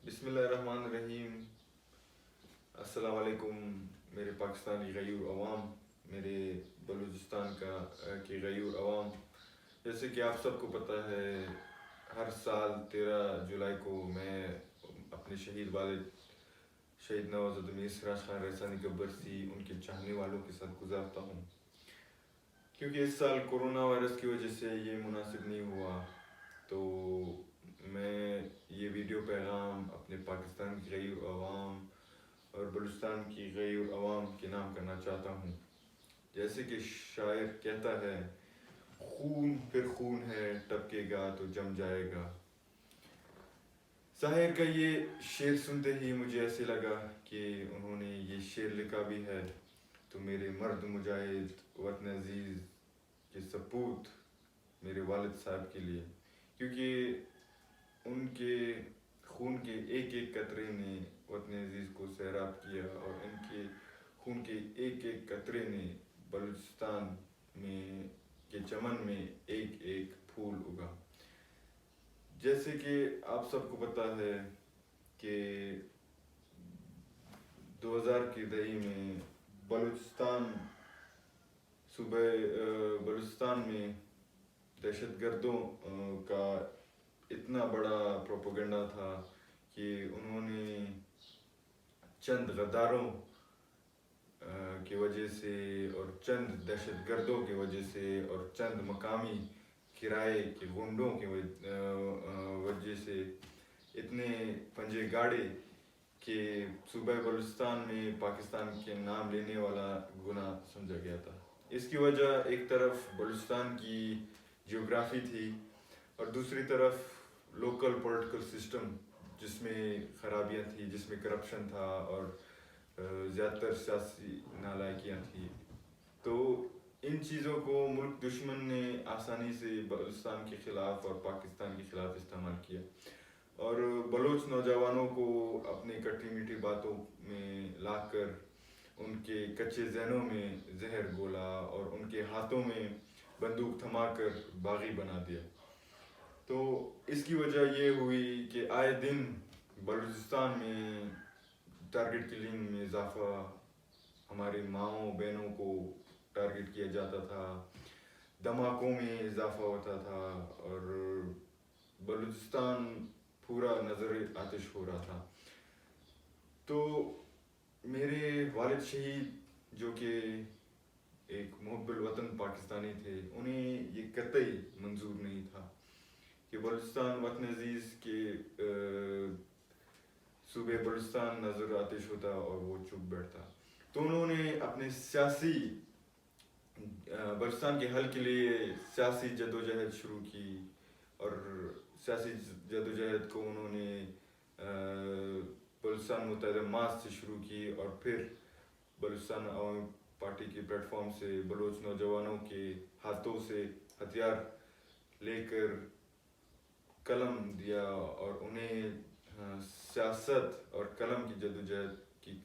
بسم اللہ الرحمن الرحیم. السلام علیکم میرے پاکستانی غیور عوام، میرے بلوچستان کی غیور عوام. جیسے کہ آپ سب کو پتہ ہے، ہر سال 13 جولائی کو میں اپنے شہید والد شہید نواز امیر سراج خان رحسانی کا برسی ان کے چاہنے والوں کے ساتھ گزارتا ہوں. کیونکہ اس سال کورونا وائرس کی وجہ سے یہ مناسب نہیں ہوا، تو میں یہ ویڈیو پیغام اپنے پاکستان کی غیور عوام اور بلوچستان کی غیور عوام کے نام کرنا چاہتا ہوں. جیسے کہ شاعر کہتا ہے، خون پھر خون ہے، ٹپکے گا تو جم جائے گا. ظاہر کا یہ شعر سنتے ہی مجھے ایسے لگا کہ انہوں نے یہ شعر لکھا بھی ہے تو میرے مرد مجاہد وطن عزیز کے سپوت میرے والد صاحب کے لیے، کیونکہ ان کے خون کے ایک ایک قطرے نے وطن عزیز کو سیراب کیا، اور ان کے خون کے ایک ایک قطرے نے بلوچستان میں کے چمن میں ایک ایک پھول اگا. جیسے کہ آپ سب کو پتہ ہے کہ 2000 کی دہی میں بلوچستان میں دہشت گردوں کا اتنا بڑا پروپیگنڈا تھا کہ انہوں نے چند غداروں کی وجہ سے اور چند دہشت گردوں کی وجہ سے اور چند مقامی کرائے کے گنڈوں کی وجہ سے اتنے پنجے گاڑے کہ صوبہ بلوچستان میں پاکستان کے نام لینے والا گناہ سمجھا گیا تھا. اس کی وجہ ایک طرف بلوچستان کی جیوگرافی تھی، اور دوسری طرف لوکل پولیٹیکل سسٹم جس میں خرابیاں تھیں، جس میں کرپشن تھا اور زیادہ تر سیاسی نالائکیاں تھیں. تو ان چیزوں کو ملک دشمن نے آسانی سے بلوچستان کے خلاف اور پاکستان کے خلاف استعمال کیا، اور بلوچ نوجوانوں کو اپنی کٹی میٹھی باتوں میں لا کر ان کے کچے ذہنوں میں زہر گھولا اور ان کے ہاتھوں میں بندوق تھما کر باغی بنا دیا. تو اس کی وجہ یہ ہوئی کہ آئے دن بلوچستان میں ٹارگٹ کلنگ میں اضافہ، ہماری ماؤں بہنوں کو ٹارگٹ کیا جاتا تھا، دھماکوں میں اضافہ ہوتا تھا، اور بلوچستان پورا نظر آتش ہو رہا تھا. تو میرے والد شہید جو کہ ایک محب الوطن پاکستانی تھے، انہیں یہ قطعی منظور نہیں تھا کہ بلوچستان وطن عزیز کے صوبے بلوچستان نظر آتش ہوتا اور وہ چپ بیٹھتا. تو انہوں نے اپنے بلوچستان کے حل کے لیے سیاسی جدوجہد شروع کی، اور سیاسی جدوجہد کو انہوں نے بلوچستان متحدہ مارچ سے شروع کی، اور پھر بلوچستان عوامی پارٹی کے پلیٹ فارم سے بلوچ نوجوانوں کے ہاتھوں سے ہتھیار لے کر قلم دیا اور انہیں سیاست اور قلم کی جدوجہد کی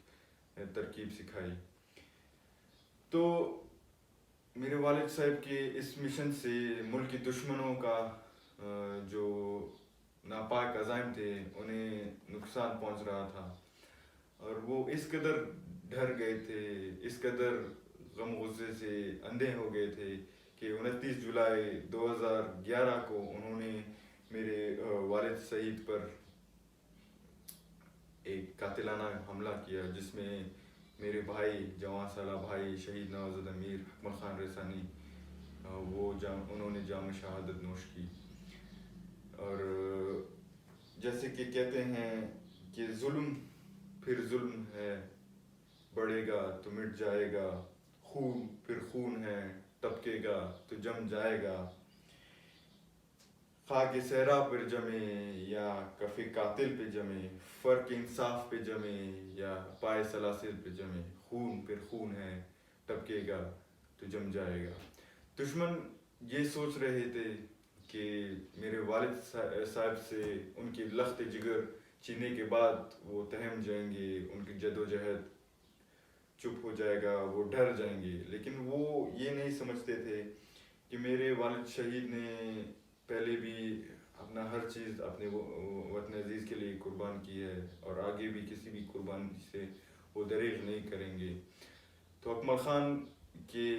ترکیب سکھائی. تو میرے والد صاحب کے اس مشن سے ملک کے دشمنوں کا جو ناپاک عزائم تھے انہیں نقصان پہنچ رہا تھا، اور وہ اس قدر ڈر گئے تھے، اس قدر غم غصے سے اندھے ہو گئے تھے کہ 29 جولائی 2011 کو انہوں نے میرے والد شہید پر ایک قاتلانہ حملہ کیا، جس میں میرے بھائی، جوان سالہ بھائی شہید نواز امیر حکمت خان رحسانی انہوں نے جام شہادت نوش کی. اور جیسے کہ کہتے ہیں کہ ظلم پھر ظلم ہے، بڑھے گا تو مٹ جائے گا، خون پھر خون ہے، ٹپکے گا تو جم جائے گا. خاک صحرا پر جمے یا کف قاتل پہ جمے، فرق انصاف پہ جمے یا پائے سلاسل پہ جمے، خون پھر خون ہے، ٹپکے گا تو جم جائے گا. دشمن یہ سوچ رہے تھے کہ میرے والد صاحب سے ان کی لخت جگر چینے کے بعد وہ تہم جائیں گے، ان کی جدوجہد چپ ہو جائے گا، وہ ڈر جائیں گے. لیکن وہ یہ نہیں سمجھتے تھے کہ میرے والد شہید نے پہلے بھی اپنا ہر چیز اپنے وطن عزیز کے لیے قربان کی ہے اور آگے بھی کسی بھی قربانی سے وہ دریغ نہیں کریں گے. تو اکمل خان کے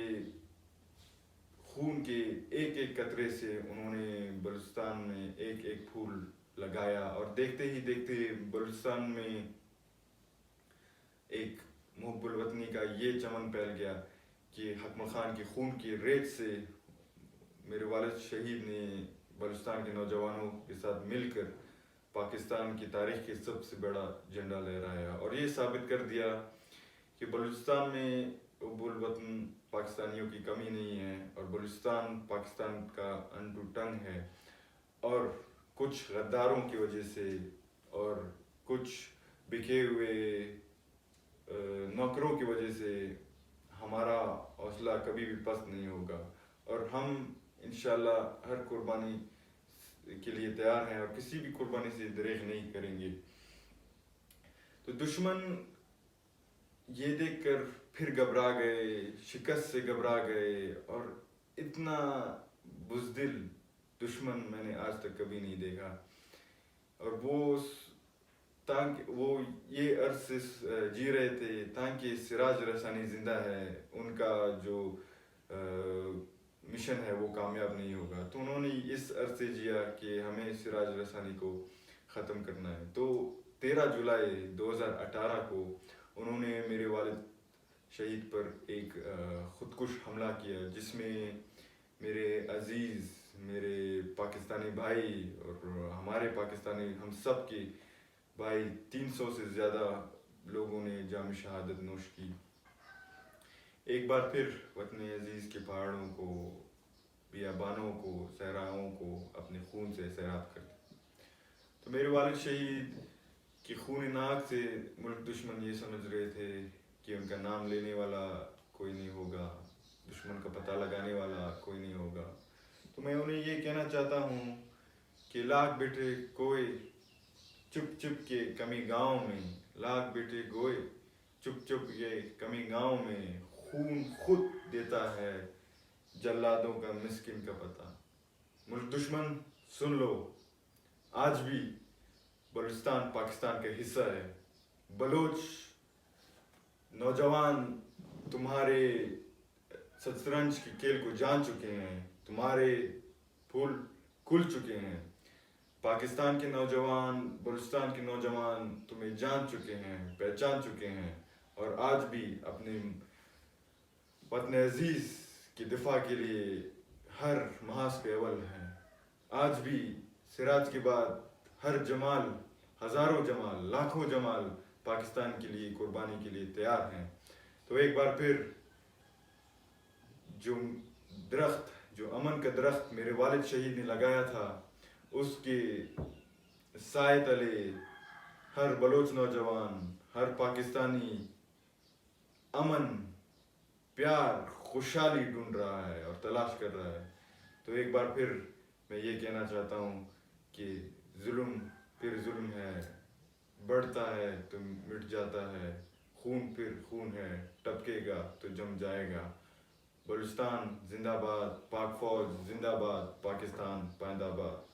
خون کے ایک ایک قطرے سے انہوں نے بلوچستان میں ایک ایک پھول لگایا اور دیکھتے ہی دیکھتے بلوچستان میں ایک محب الوطنی کا یہ چمن پھیل گیا کہ اکمل خان کے خون کی ریت سے میرے والد شہید نے بلوچستان کے نوجوانوں کے ساتھ مل کر پاکستان کی تاریخ کے سب سے بڑا جھنڈا لہرایا اور یہ ثابت کر دیا کہ بلوچستان میں حب الوطن پاکستانیوں کی کمی نہیں ہے اور بلوچستان پاکستان کا انٹو ٹنگ ہے. اور کچھ غداروں کی وجہ سے اور کچھ بکے ہوئے نوکروں کی وجہ سے ہمارا حوصلہ کبھی بھی پست نہیں ہوگا اور ہم انشاءاللہ ہر قربانی کے لیے تیار ہیں اور کسی بھی قربانی سے دریغ نہیں کریں گے. تو دشمن یہ دیکھ کر پھر گھبرا گئے, شکست سے گھبرا گئے اور اتنا بزدل دشمن میں نے آج تک کبھی نہیں دیکھا. اور وہ یہ عرص جی رہے تھے تاکہ سراج رسانی زندہ ہے, ان کا جو مشن ہے وہ کامیاب نہیں ہوگا. تو انہوں نے اس عرصے جیا کہ ہمیں سراج رسانی کو ختم کرنا ہے. تو 13 جولائی 2018 کو انہوں نے میرے والد شہید پر ایک خودکش حملہ کیا جس میں میرے عزیز, میرے پاکستانی بھائی اور ہمارے پاکستانی ہم سب کے بھائی 300 سے زیادہ لوگوں نے جام شہادت نوش کی. ایک بار پھر وطن عزیز کے پہاڑوں کو, بیابانوں کو, صحراؤں کو اپنے خون سے سیراب کر دیا. تو میرے والد شہید کی خون ناک سے ملک دشمن یہ سمجھ رہے تھے کہ ان کا نام لینے والا کوئی نہیں ہوگا, دشمن کا پتہ لگانے والا کوئی نہیں ہوگا. تو میں انہیں یہ کہنا چاہتا ہوں کہ لاکھ بیٹے کوئے چپ چپ کے کمی گاؤں میں, لاکھ بیٹے گوئے چپ چپ کے کمی گاؤں میں, خون خود دیتا ہے جلادوں کا مسکن کا پتہ. ملک دشمن سن لو, آج بھی بلوچستان پاکستان کا حصہ ہے. بلوچ نوجوان تمہارے شطرنج کے کھیل کو جان چکے ہیں, تمہارے پھول کھل چکے ہیں. پاکستان کے نوجوان, بلوچستان کے نوجوان تمہیں جان چکے ہیں, پہچان چکے ہیں اور آج بھی اپنے وطن عزیز کی دفاع کے لیے ہر محاذ پہ اول ہیں. آج بھی سراج کے بعد ہر جمال, ہزاروں جمال, لاکھوں جمال پاکستان کے لیے قربانی کے لیے تیار ہیں. تو ایک بار پھر جو درخت, جو امن کا درخت میرے والد شہید نے لگایا تھا, اس کے سائے تلے ہر بلوچ نوجوان, ہر پاکستانی امن, پیار, خوشحالی ڈھونڈ رہا ہے اور تلاش کر رہا ہے. تو ایک بار پھر میں یہ کہنا چاہتا ہوں کہ ظلم پھر ظلم ہے, بڑھتا ہے تو مٹ جاتا ہے, خون پھر خون ہے, ٹپکے گا تو جم جائے گا. بلوچستان زندہ باد, پاک فوج زندہ باد, پاکستان پائندہ باد.